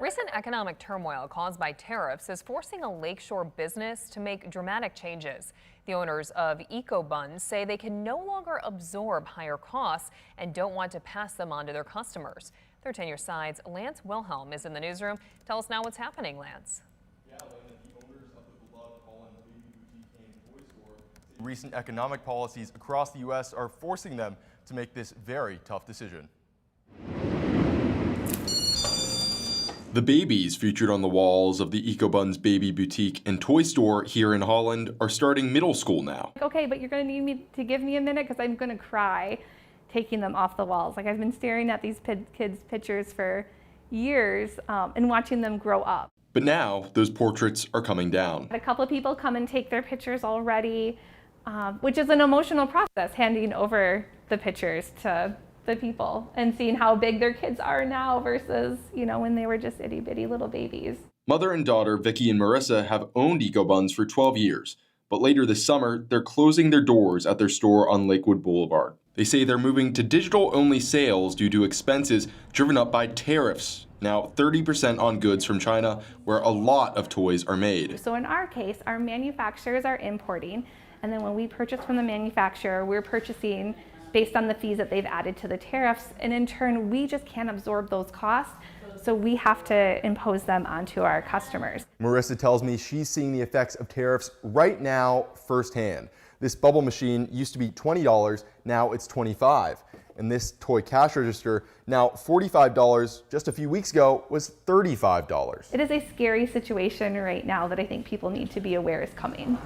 Recent economic turmoil caused by tariffs is forcing a lakeshore business to make dramatic changes. The owners of Eco-buns say they can no longer absorb higher costs and don't want to pass them on to their customers. 13 News Side's Lance Wilhelm is in the newsroom. Tell us now what's happening, Lance. Yeah, Lana, the owners of the beloved Holland baby boutique and toy store say recent economic policies across the U.S. are forcing them to make this very tough decision. The babies featured on the walls of the Eco-buns baby boutique and toy store here in Holland are starting middle school now. Okay, but you're going to need me to give me a minute because I'm going to cry taking them off the walls. Like, I've been staring at these kids' pictures for years and watching them grow up. But now those portraits are coming down. A couple of people come and take their pictures already, which is an emotional process, handing over the pictures to the people and seeing how big their kids are now versus, when they were just itty bitty little babies. Mother and daughter Vicky and Marissa have owned Eco-buns for 12 years, but later this summer they're closing their doors at their store on Lakewood Boulevard. They say they're moving to digital-only sales due to expenses driven up by tariffs, now 30% on goods from China, where a lot of toys are made. So in our case, our manufacturers are importing, and then when we purchase from the manufacturer, we're purchasing based on the fees that they've added to the tariffs, and in turn, we just can't absorb those costs, so we have to impose them onto our customers. Marissa tells me she's seeing the effects of tariffs right now firsthand. This bubble machine used to be $20, now it's $25. And this toy cash register, now $45, just a few weeks ago was $35. It is a scary situation right now that I think people need to be aware is coming.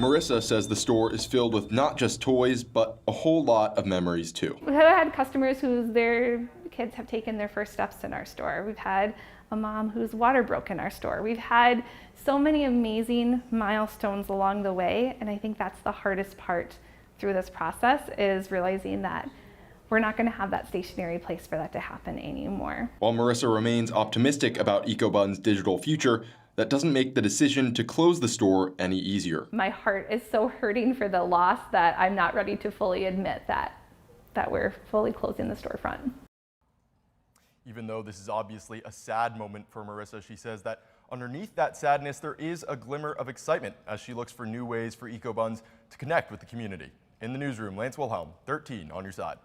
Marissa says the store is filled with not just toys, but a whole lot of memories too. We've had customers their kids have taken their first steps in our store. We've had a mom whose water broke in our store. We've had so many amazing milestones along the way, and I think that's the hardest part through this process, is realizing that we're not going to have that stationary place for that to happen anymore. While Marissa remains optimistic about Eco-buns' digital future, that doesn't make the decision to close the store any easier. My heart is so hurting for the loss that I'm not ready to fully admit that we're fully closing the storefront. Even though this is obviously a sad moment for Marissa, she says that underneath that sadness, there is a glimmer of excitement as she looks for new ways for Eco-buns to connect with the community. In the newsroom, Lance Wilhelm, 13 on your side.